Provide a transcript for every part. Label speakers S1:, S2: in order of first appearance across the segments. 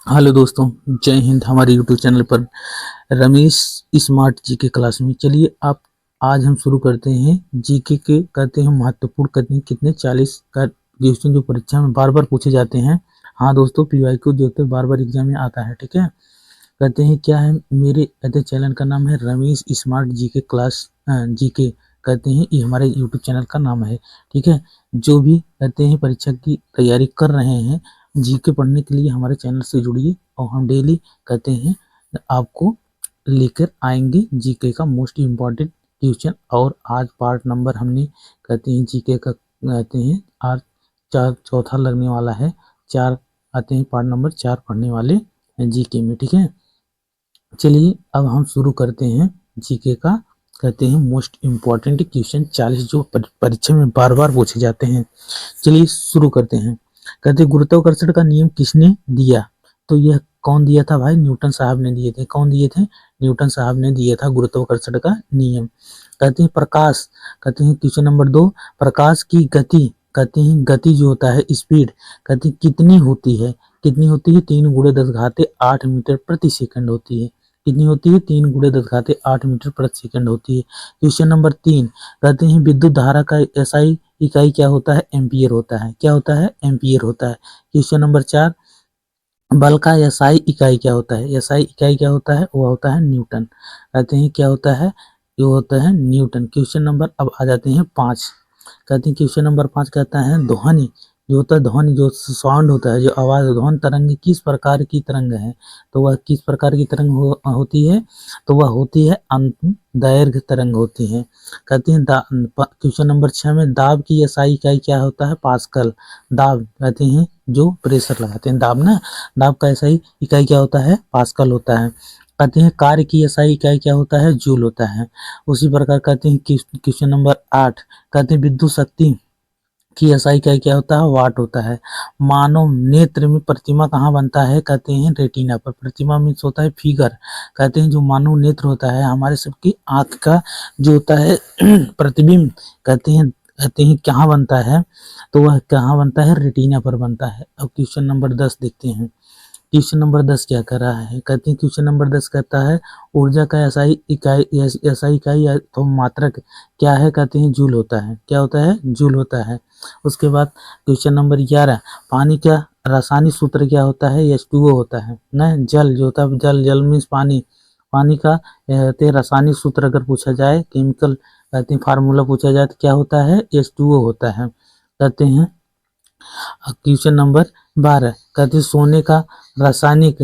S1: Hello दोस्तों, जय हिंद। हमारे यूट्यूब चैनल पर रमेश स्मार्ट जीके क्लास में चलिए आप आज हम शुरू करते हैं जीके के कहते हैं महत्वपूर्ण कहते हैं कितने 40 का क्वेश्चन जो परीक्षा में बार बार पूछे जाते हैं। हाँ दोस्तों, पीवाईक्यू जो होते हैं बार बार एग्जाम में आता है। ठीक है, कहते हैं क्या है, मेरे कहते चैनल का नाम है Ramesh smart GK class GK कहते हैं, ये हमारे यूट्यूब चैनल का नाम है। ठीक है, जो भी कहते हैं परीक्षा की तैयारी कर रहे हैं जीके पढ़ने के लिए हमारे चैनल से जुड़िए और हम डेली कहते हैं आपको लेकर आएंगे जीके का मोस्ट इम्पॉर्टेंट क्वेश्चन। और आज पार्ट नंबर हमने कहते हैं जीके का कहते हैं आज चौथा लगने वाला है। चार आते हैं, पार्ट नंबर 4 पढ़ने वाले हैं जीके में। ठीक है, चलिए अब हम शुरू करते हैं जीके का कहते हैं मोस्ट इम्पॉर्टेंट क्वेश्चन 40 जो परीक्षा में बार बार पूछे जाते हैं। चलिए शुरू करते हैं। कहते गुरुत्वाकर्षण का नियम किसने दिया? तो यह कौन दिया था भाई? न्यूटन साहब ने दिए थे। कौन दिए थे? न्यूटन साहब ने दिया था गुरुत्वाकर्षण का नियम। कहते हैं प्रकाश, कहते हैं क्वेश्चन नंबर 2, प्रकाश की गति कहते हैं गति जो होता है स्पीड कहते हैं कितनी होती है? कितनी होती है? 3 गुणे 10 घाते 8 मीटर प्रति सेकंड होती है। कितनी होती है? 3 गुणे 10 घाते 8 मीटर प्रति सेकंड होती है। क्वेश्चन नंबर 3, कहते हैं विद्युत धारा का एसआई इकाई क्या होता है? एम्पियर होता है। क्या होता है? एम्पियर होता है। क्वेश्चन नंबर 4, बल का एसआई इकाई क्या होता है? एसआई इकाई क्या होता है? वो होता है न्यूटन। कहते हैं क्या होता है? ये होता है न्यूटन। क्वेश्चन नंबर अब आ जाते हैं 5। कहते हैं क्वेश्चन नंबर 5 कहता है ध्वनि जो होता है, ध्वनि जो साउंड होता है, जो आवाज ध्वनि तरंग किस प्रकार की तरंग है? तो वह किस प्रकार की तरंग होती है? तो वह होती है दैर्घ्य तरंग होती है। कहते हैं क्वेश्चन नंबर 6 में दाब की एसआई इकाई क्या होता है? पास्कल। दाब कहते हैं जो प्रेशर लगाते हैं दाब ना, दाब का एसआई इकाई क्या होता है? पास्कल होता है। कहते हैं कार्य की एसआई इकाई क्या होता है? जूल होता है। उसी प्रकार कहते हैं क्वेश्चन नंबर 8, कहते हैं विद्युत शक्ति की एसआई इकाई क्या होता है? वाट होता है। मानव नेत्र में प्रतिमा कहाँ बनता है? कहते हैं रेटिना पर। प्रतिमा मीन्स होता है फिगर। कहते हैं जो मानव नेत्र होता है हमारे सबकी आंख का जो होता है प्रतिबिंब कहते हैं कहाँ बनता है? तो वह कहाँ बनता है? रेटिना पर बनता है। अब क्वेश्चन नंबर 10 देखते हैं। क्वेश्चन नंबर 10 क्या कर रहा है? कहते हैं क्वेश्चन नंबर 10 कहता है ऊर्जा का एसआई इकाई तो मात्रक क्या है? कहते हैं जूल होता है। क्या होता है? जूल होता है। उसके बाद क्वेश्चन नंबर 11, पानी का रासायनिक सूत्र क्या होता है? H2O होता है ना। जल जो होता है, जल जल मीन्स पानी, पानी का रासायनिक सूत्र अगर पूछा जाए, केमिकल कहते हैं फार्मूला पूछा जाए तो क्या होता है? H2O होता है। कहते हैं क्वेश्चन नंबर 12, कहते हैं सोने का रासायनिक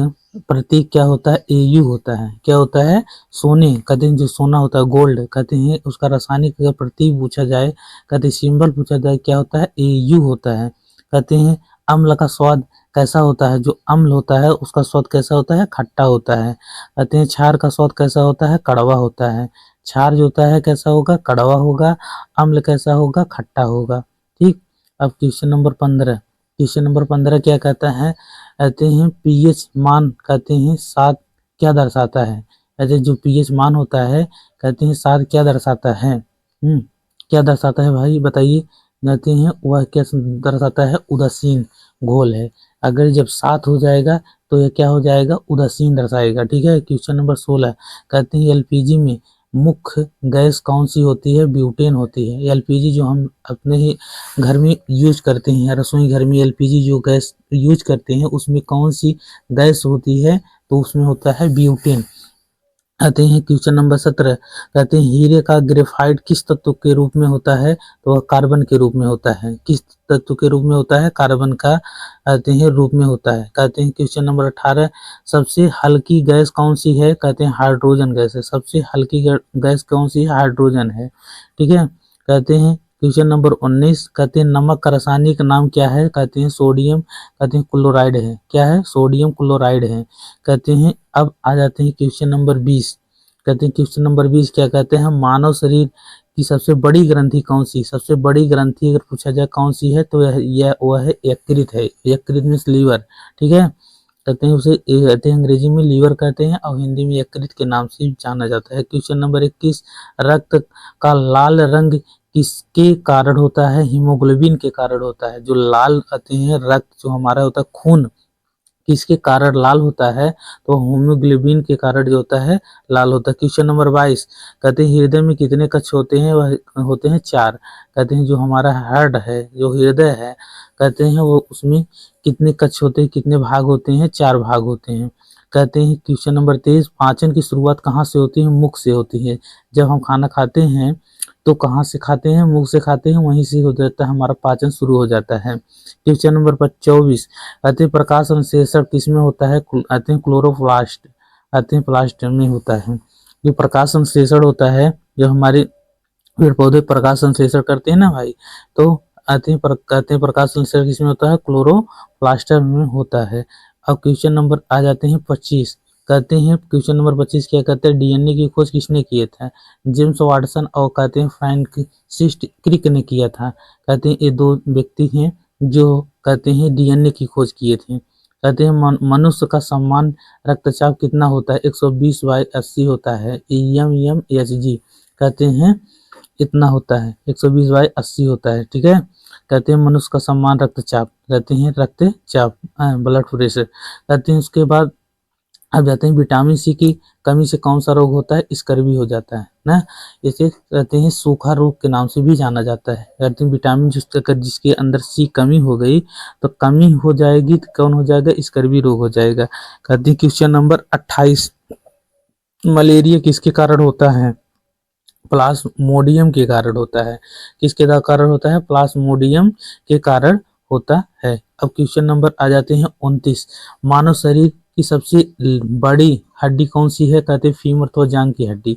S1: प्रतीक क्या होता है? AU होता है। क्या होता है? सोने कहते हैं जो सोना होता है गोल्ड, कहते हैं उसका रासायनिक अगर प्रतीक पूछा जाए, कहते हैं सिंबल पूछा जाए, क्या होता है? AU होता है। कहते हैं अम्ल का स्वाद कैसा होता है? जो अम्ल होता है उसका स्वाद कैसा होता है? खट्टा होता है। कहते हैं क्षार का स्वाद कैसा होता है? कड़वा होता है। क्षार जो होता है कैसा होगा? कड़वा होगा। अम्ल कैसा होगा? खट्टा होगा। ठीक, अब क्वेश्चन नंबर 15, क्वेश्चन नंबर 15 क्या कहता है? कहते हैं पीएच मान कहते हैं 7 क्या दर्शाता है? कहते हैं जो पीएच मान होता है कहते हैं 7 क्या दर्शाता है? क्या दर्शाता है भाई बताइए? कहते हैं वह क्या दर्शाता है? उदासीन घोल है। अगर जब 7 हो जाएगा तो यह क्या हो जाएगा? उदासीन दर्शाएगा। ठीक है, क्वेश्चन नंबर 16, कहते हैं एलपीजी में मुख्य गैस कौन सी होती है? ब्यूटेन होती है। एलपीजी जो हम अपने ही घर में यूज करते हैं, रसोई घर में एलपीजी जो गैस यूज करते हैं उसमें कौन सी गैस होती है? तो उसमें होता है ब्यूटेन। कहते हैं क्वेश्चन नंबर 17, कहते हैं हीरे का ग्रेफाइट किस तत्व के रूप में होता है? तो वह कार्बन के रूप में होता है। किस तत्व के रूप में होता है? कार्बन का कहते हैं रूप में होता है। कहते हैं क्वेश्चन नंबर 18, सबसे हल्की गैस कौन सी है? कहते हैं हाइड्रोजन गैस है। सबसे हल्की गैस कौन सी है? हाइड्रोजन है। ठीक है, कहते हैं क्वेश्चन नंबर 19, कहते हैं नमक का रासायनिक नाम क्या है? कहते हैं सोडियम कहते हैं क्लोराइड है। क्या है? सोडियम क्लोराइड है। कहते हैं अब आ जाते हैं क्वेश्चन नंबर 20, कहते हैं क्वेश्चन नंबर 20 क्या कहते हैं? मानव शरीर की सबसे बड़ी ग्रंथि कौन सी? सबसे बड़ी ग्रंथि अगर पूछा जाए कौन सी है तो यह वह है यकृत है। यकृत मीन्स लीवर। ठीक है, कहते हैं उसे कहते हैं अंग्रेजी में लीवर कहते हैं और हिंदी में यकृत के नाम से जाना जाता है। क्वेश्चन नंबर 21, रक्त का लाल रंग किसके कारण होता है? हीमोग्लोबिन के कारण होता है। जो लाल कहते हैं रक्त जो हमारा होता है खून, किसके कारण लाल होता है, तो हीमोग्लोबिन के कारण जो होता है लाल होता है। क्वेश्चन नंबर 22 कहते हैं हृदय में कितने कक्ष होते हैं, वह होते हैं 4। कहते हैं जो हमारा हार्ट है, जो हृदय है, कहते हैं वो उसमें कितने कक्ष होते हैं, कितने भाग होते हैं, 4 भाग होते हैं। कहते हैं क्वेश्चन नंबर 23 पाचन की शुरुआत कहाँ से होती है, मुख से होती है। जब हम खाना खाते हैं तो कहाँ से खाते हैं, मुख से खाते हैं, वहीं से हो जाता है हमारा पाचन शुरू हो जाता है। क्वेश्चन नंबर 24 कहते हैं प्रकाश संश्लेषण किसमें होता है, कहते हैं क्लोरोप्लास्ट, कहते हैं प्लास्ट में होता है। जो प्रकाश संश्लेषण होता है, जो हमारे पेड़ पौधे प्रकाश संश्लेषण करते हैं ना भाई, तो कहते हैं प्रकाश संश्लेषण किसमें होता है, क्लोरोप्लास्ट में होता है। अब क्वेश्चन नंबर आ जाते हैं 25। कहते हैं क्वेश्चन नंबर 25 क्या कहते हैं डीएनए की खोज किसने किए थे, जेम्स वाटसन और कहते हैं फ्रांसिस क्रिक ने किया था। कहते हैं ये 2 व्यक्ति हैं जो कहते हैं डीएनए की खोज किए थे। कहते हैं मनुष्य का सामान्य रक्तचाप कितना होता है, 120/80 होता है, mmHg कहते हैं इतना होता है, 120/80 होता है। ठीक है, कहते हैं मनुष्य का सामान्य रक्तचाप, कहते हैं रक्तचाप ब्लड प्रेशर। कहते हैं उसके बाद अब जाते हैं विटामिन सी की कमी से कौन सा रोग होता है, स्कर्वी हो जाता है ना। इसे कहते हैं सूखा रोग के नाम से भी जाना जाता है। कहते हैं विटामिन जिसके अंदर सी कमी हो गई तो कमी हो जाएगी तो कौन हो जाएगा, स्कर्वी रोग हो जाएगा। कहते हैं क्वेश्चन नंबर 28 मलेरिया किसके कारण होता है, प्लाज्मोडियम के कारण होता है। किसके कारण होता है, प्लाज्मोडियम के कारण होता है। अब क्वेश्चन नंबर आ जाते हैं 29 मानव शरीर की सबसे बड़ी हड्डी कौन सी है, कहते हैं फीमर अथवा जांग की हड्डी।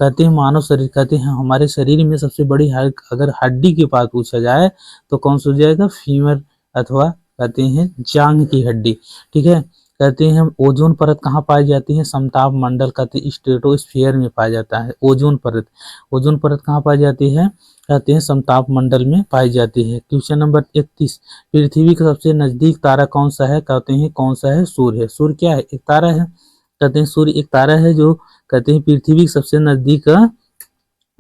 S1: कहते हैं मानव शरीर, कहते हैं हमारे शरीर में सबसे बड़ी अगर हड्डी की बात पूछा जाए तो कौन सा हो जाएगा, फीमर अथवा कहते हैं जांग की हड्डी। ठीक है, कहते हैं ओजोन परत कहाँ पाई जाती है, समताप मंडल, कहते हैं स्ट्रेटोस्फीयर में पाया जाता है ओजोन परत। ओजोन परत कहाँ पाई जाती है, कहते हैं समताप मंडल में पाई जाती है। क्वेश्चन नंबर 31 पृथ्वी का सबसे नजदीक तारा कौन सा है, कहते हैं कौन सा है, सूर्य है। सूर्य क्या है, एक तारा है। कहते हैं सूर्य एक तारा है जो कहते हैं पृथ्वी के सबसे नजदीक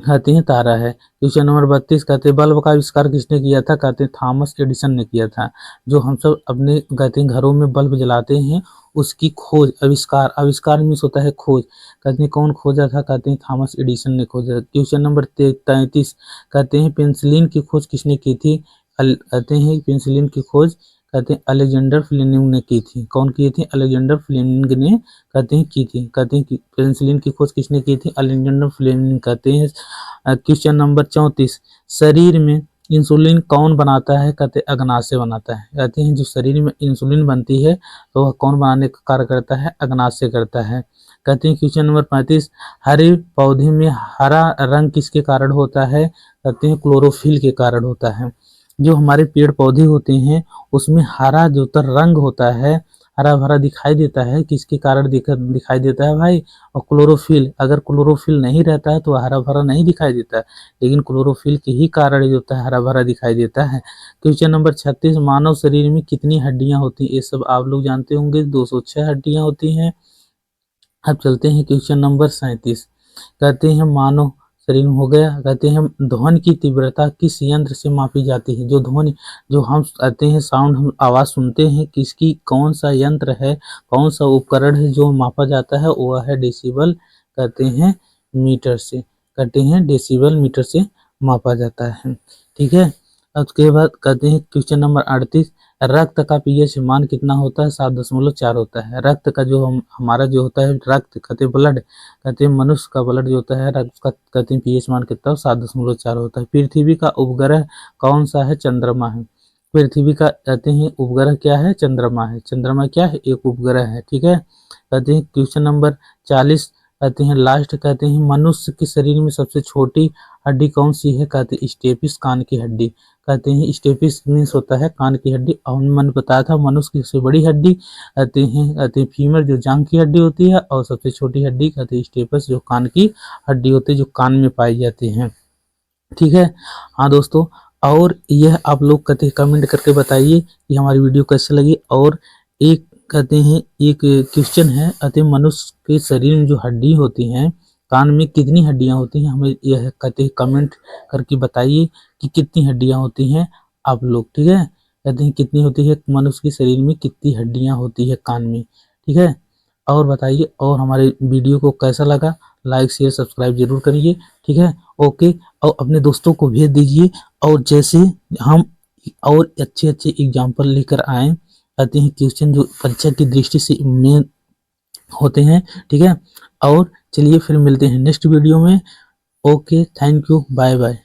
S1: कहते हैं तारा है। क्वेश्चन नंबर 32 कहते हैं बल्ब का आविष्कार किसने किया था, कहते हैं थॉमस एडिसन ने किया था। जो हम सब अपने कहते हैं घरों में बल्ब जलाते हैं उसकी खोज, आविष्कार, आविष्कार मीन्स होता है खोज, कहते हैं कौन खोजा था, कहते हैं थॉमस एडिसन ने खोजा। क्वेश्चन नंबर 33 कहते हैं पेंसिलिन की खोज किसने की थी, कहते हैं पेंसिलिन की खोज कहते हैं अलेक्जेंडर फ्लेमिंग ने की थी। कौन की थी, अलेक्जेंडर फ्लेमिंग ने कहते हैं की थी। कहते हैं कि पेंसिलिन की खोज किसने की थी, अलेक्जेंडर फ्लेमिंग कहते हैं। क्वेश्चन नंबर 34 शरीर में इंसुलिन कौन बनाता है, कहते हैं अग्नाशय बनाता है। कहते हैं जो शरीर में इंसुलिन बनती है तो वह कौन बनाने का कार्य करता है, अग्नाशय करता है। कहते हैं क्वेश्चन नंबर 35 हरे पौधे में हरा रंग किसके कारण होता है, कहते हैं क्लोरोफिल के कारण होता है। जो हमारे पेड़ पौधे होते हैं उसमें हरा जो रंग होता है, हरा भरा दिखाई देता है, किसके कारण दिखाई देता है भाई, और क्लोरोफिल। अगर क्लोरोफिल नहीं रहता है तो हरा भरा नहीं दिखाई देता है, लेकिन क्लोरोफिल के ही कारण जो होता है हरा भरा दिखाई देता है। क्वेश्चन नंबर 36 मानव शरीर में कितनी हड्डियां होती हैं, ये सब आप लोग जानते होंगे, 206 हड्डियां होती हैं। अब चलते हैं क्वेश्चन नंबर 37 कहते हैं मानव शरीर में हो गया। कहते हैं ध्वनि की तीव्रता किस यंत्र से मापी जाती है, जो ध्वनि जो हम कहते हैं साउंड हम आवाज सुनते हैं किसकी, कौन सा यंत्र है, कौन सा उपकरण है जो मापा जाता है, वह है डेसिबल कहते हैं मीटर से, कहते हैं डेसिबल मीटर से मापा जाता है। ठीक है, उसके बाद कहते हैं क्वेश्चन नंबर 38 रक्त का पीएच मान कितना होता है, 7.4 होता है। रक्त का जो हमारा जो होता है रक्त कहते हैं ब्लड, कहते हैं मनुष्य का ब्लड जो होता है रक्त का कहते हैं पीएच मान कितना 7.4 होता है। पृथ्वी का उपग्रह कौन सा है, चंद्रमा है। पृथ्वी का कहते हैं उपग्रह क्या है, चंद्रमा है। चंद्रमा क्या है, एक उपग्रह है। ठीक है, कहते हैं क्वेश्चन नंबर 40 कहते हैं लास्ट कहते हैं मनुष्य के शरीर में सबसे छोटी हड्डी कौन सी है, कहते हैं स्टेपिस कान की हड्डी। कहते हैं स्टेपिस मीन्स होता है कान की हड्डी, और मैंने बताया था मनुष्य की सबसे बड़ी हड्डी कहते हैं फीमर जो जांघ की हड्डी होती है, और सबसे छोटी हड्डी कहते हैं स्टेपस जो कान की हड्डी होती है, जो कान में पाई जाती है। ठीक है, हाँ दोस्तों, और यह आप लोग कहते हैं कमेंट करके बताइए कि हमारी वीडियो कैसे लगी। और एक कहते हैं एक क्वेश्चन है, कहते हैं मनुष्य के शरीर में जो हड्डी होती हैं, कान में कितनी हड्डियां होती हैं, हमें यह कहते हैं कमेंट करके बताइए कि कितनी हड्डियां होती हैं आप लोग। ठीक है, कहते हैं कितनी होती है मनुष्य के शरीर में, कितनी हड्डियां होती है कान में, ठीक है। और बताइए, और हमारे वीडियो को कैसा लगा, लाइक शेयर सब्सक्राइब जरूर करिए, ठीक है। ओके, और अपने दोस्तों को भेज दीजिए। और जैसे हम और अच्छे अच्छे एग्जाम्पल लेकर आए, कहते हैं क्वेश्चन जो परीक्षा की दृष्टि से मेन होते हैं, ठीक है। और चलिए फिर मिलते हैं नेक्स्ट वीडियो में। Okay, thank you, bye bye.